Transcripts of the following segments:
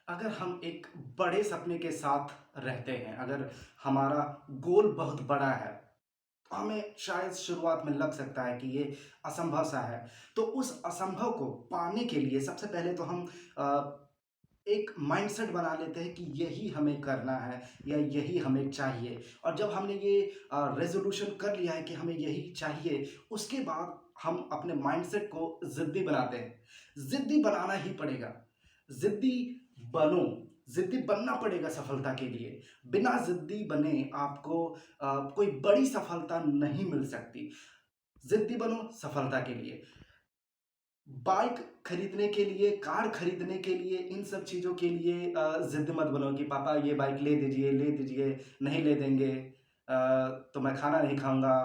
अगर हम एक बड़े सपने के साथ रहते हैं, अगर हमारा गोल बहुत बड़ा है, तो हमें शायद शुरुआत में लग सकता है कि ये असंभव सा है। तो उस असंभव को पाने के लिए सबसे पहले तो हम एक माइंडसेट बना लेते हैं कि यही हमें करना है या यही हमें चाहिए। और जब हमने ये रेज़ोल्यूशन कर लिया है कि हमें यही चाहिए, उसके बाद हम अपने माइंडसेट को ज़िद्दी बनाते हैं। ज़िद्दी बनाना ही पड़ेगा। ज़िद्दी बनो, ज़िद्दी बनना पड़ेगा सफलता के लिए। बिना ज़िद्दी बने आपको कोई बड़ी सफलता नहीं मिल सकती। ज़िद्दी बनो सफलता के लिए। बाइक खरीदने के लिए, कार खरीदने के लिए, इन सब चीज़ों के लिए ज़िद मत बनो कि पापा ये बाइक ले दीजिए, नहीं ले देंगे तो मैं खाना नहीं खाऊँगा,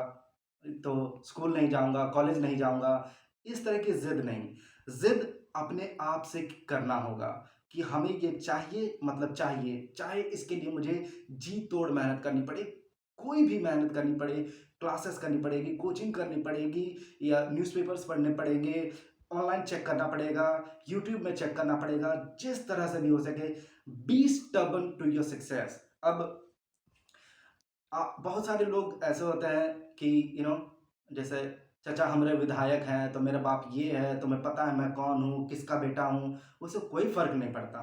तो स्कूल नहीं जाऊँगा, कॉलेज नहीं जाऊँगा। इस तरह की ज़िद नहीं। ज़िद अपने आप से करना होगा कि हमें ये चाहिए मतलब चाहिए, चाहे इसके लिए मुझे जी तोड़ मेहनत करनी पड़े, कोई भी मेहनत करनी पड़े, क्लासेस करनी पड़ेगी, कोचिंग करनी पड़ेगी या न्यूज़पेपर्स पढ़ने पड़ेंगे, ऑनलाइन चेक करना पड़ेगा, यूट्यूब में चेक करना पड़ेगा, जिस तरह से भी हो सके, be stubborn to your success. अब बहुत सारे लोग ऐसे होते हैं कि जैसे चाचा हमारे विधायक हैं, तो मेरा बाप ये है, तुम्हें पता है मैं कौन हूँ, किसका बेटा हूँ, उससे कोई फ़र्क नहीं पड़ता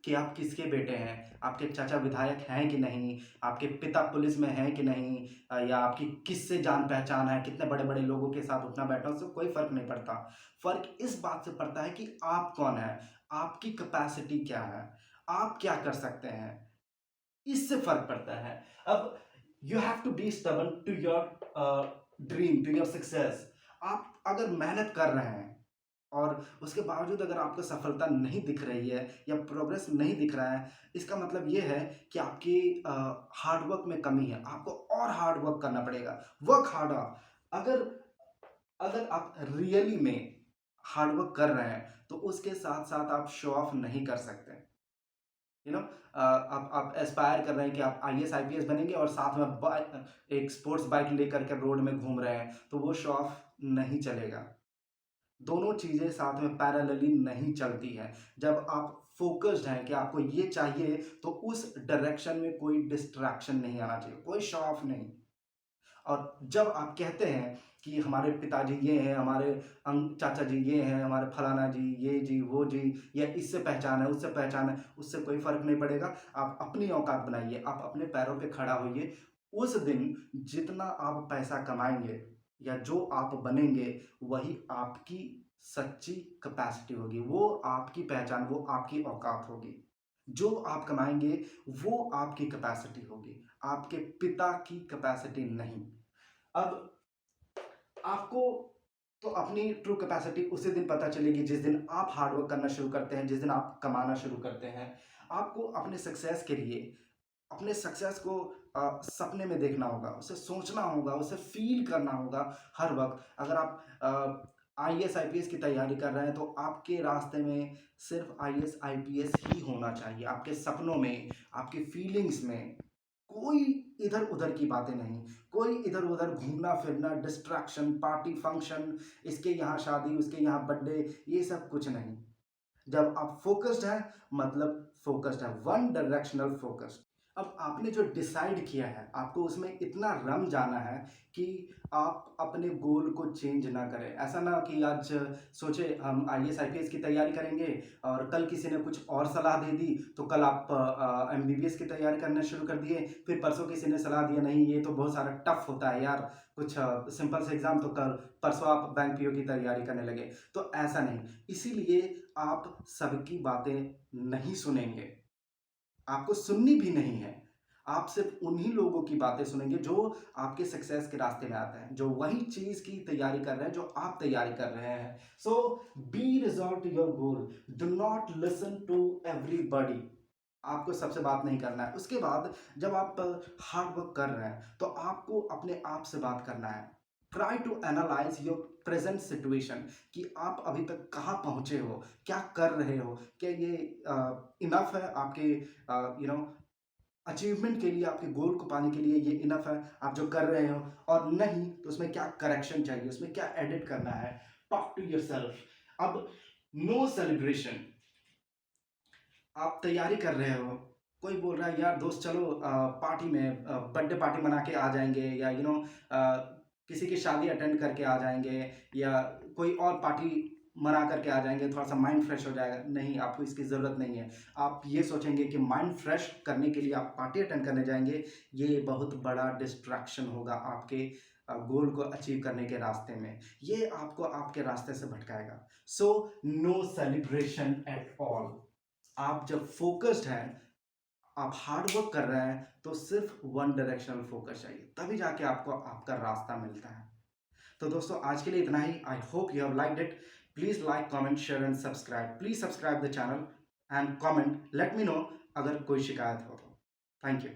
कि आप किसके बेटे हैं, आपके चाचा विधायक हैं कि नहीं, आपके पिता पुलिस में हैं कि नहीं, या आपकी किससे जान-पहचान है, कितने बड़े-बड़े लोगों के साथ उठना-बैठना, उससे कोई फ़र्क नहीं पड़ता। फ़र्क इस बात से पड़ता है कि आप कौन हैं, आपकी कैपेसिटी क्या है, आप क्या कर सकते हैं, इससे फ़र्क पड़ता है। अब you have to be stubborn to your dream, to your success. आप अगर मेहनत कर रहे हैं और उसके बावजूद अगर आपको सफलता नहीं दिख रही है या प्रोग्रेस नहीं दिख रहा है, इसका मतलब ये है कि आपकी हार्ड वर्क में कमी है। आपको और हार्ड वर्क करना पड़ेगा। Work harder. अगर अगर आप रियली में हार्ड वर्क कर रहे हैं, तो उसके साथ-साथ आप शो ऑफ नहीं कर सकते। आप एस्पायर कर रहे हैं कि आप आईएएस, आईपीएस बनेंगे और साथ में एक स्पोर्ट्स बाइक लेकर के रोड में घूम रहे हैं, तो वो शो ऑफ नहीं चलेगा। दोनों चीज़ें साथ में पैरेलली नहीं चलती हैं। जब आप फ़ोकस्ड हैं कि आपको ये चाहिए, तो उस डायरेक्शन में कोई डिस्ट्रैक्शन नहीं आना चाहिए, कोई शो ऑफ नहीं। और जब आप कहते हैं कि हमारे पिताजी ये हैं, हमारे चाचा जी ये हैं, हमारे फलाना जी, ये जी, वो जी, या इससे पहचान है, उससे पहचान है, उससे कोई फ़र्क नहीं पड़ेगा। आप अपनी औकात बनाइए, आप अपने पैरों पे खड़ा होइए। उस दिन जितना आप पैसा कमाएँगे या जो आप बनेंगे, वही आपकी सच्ची कैपेसिटी होगी। वो आपकी पहचान, वो आपकी औकात होगी। जो आप कमाएँगे, वो आपकी कैपेसिटी होगी, आपके पिता की कैपेसिटी नहीं। अब आपको तो अपनी ट्रू कैपेसिटी उसी दिन पता चलेगी जिस दिन आप हार्ड वर्क करना शुरू करते हैं, जिस दिन आप कमाना शुरू करते हैं। आपको अपने सक्सेस के लिए, अपने सक्सेस को सपने में देखना होगा, उसे सोचना होगा, उसे फ़ील करना होगा हर वक़्त। अगर आप आईएएस, आईपीएस की तैयारी कर रहे हैं, तो आपके रास्ते में सिर्फ़ आईएएस, आईपीएस ही होना चाहिए। आपके सपनों में, आपकी फीलिंग्स में, कोई इधर-उधर की बातें नहीं। कोई इधर-उधर घूमना-फिरना, डिस्ट्रैक्शन, पार्टी, फंक्शन, इसके यहाँ शादी, उसके यहाँ बर्थडे, ये सब कुछ नहीं। जब आप फ़ोकस्ड हैं, मतलब फ़ोकस्ड है, वन डायरेक्शनल फ़ोकस्ड। अब आपने जो डिसाइड किया है, आपको उसमें इतना रम जाना है कि आप अपने गोल को चेंज ना करें। ऐसा ना कि आज सोचे हम आईएएस, आईपीएस की तैयारी करेंगे और कल किसी ने कुछ और सलाह दे दी, तो कल आप एमबीबीएस की तैयारी करना शुरू कर दिए। फिर परसों किसी ने सलाह दिया, नहीं ये तो बहुत सारा टफ़ होता है यार, कुछ सिंपल से एग्ज़ाम, तो कल परसों आप बैंक पीओ की तैयारी करने लगे। तो ऐसा नहीं। इसीलिए आप सबकी बातें नहीं सुनेंगे, आपको सुननी भी नहीं है। आप सिर्फ़ उन्हीं लोगों की बातें सुनेंगे जो आपके सक्सेस के रास्ते में आते हैं, जो वही चीज़ की तैयारी कर रहे हैं जो आप तैयारी कर रहे हैं। So be resolve to your goal, do not listen to everybody. आपको सबसे बात नहीं करना है। उसके बाद जब आप हार्ड वर्क कर रहे हैं, तो आपको अपने आप से बात करना है। Try to analyse your present situation कि आप अभी तक कहाँ पहुँचे हो? क्या कर रहे हो? क्या ये इनफ है आपके यू नो अचीवमेंट के लिए, आपके गोल को पाने के लिए ये इनफ है, आप जो कर रहे हो? और नहीं, तो उसमें क्या करेक्शन चाहिए, उसमें क्या एडिट करना है? Talk to yourself. अब नो सेलिब्रेशन, आप तैयारी कर रहे हो, कोई बोल रहा है यार दोस्त चलो पार्टी में बर्थडे पार्टी मना के आ जाएँगे या किसी की शादी अटेंड करके आ जाएँगे या कोई और पार्टी मना करके आ जाएँगे, थोड़ा-सा माइंड फ्रेश हो जाएगा। नहीं, आपको इसकी ज़रूरत नहीं है। आप ये सोचेंगे कि माइंड फ्रेश करने के लिए आप पार्टी अटेंड करने जाएँगे, ये बहुत बड़ा डिस्ट्रैक्शन होगा आपके गोल को अचीव करने के रास्ते में। ये आपको आपके रास्ते से भटकाएगा। So no celebration at all. आप जब फ़ोकस्ड हैं, आप हार्ड वर्क कर रहे हैं, तो सिर्फ़ वन डायरेक्शनल फ़ोकस चाहिए, तभी जाके आपको आपका रास्ता मिलता है। तो दोस्तों आज के लिए इतना ही। I hope you have liked it. Please like, comment, share and subscribe. Please subscribe the channel and comment, let me know अगर कोई शिकायत हो तो। Thank you.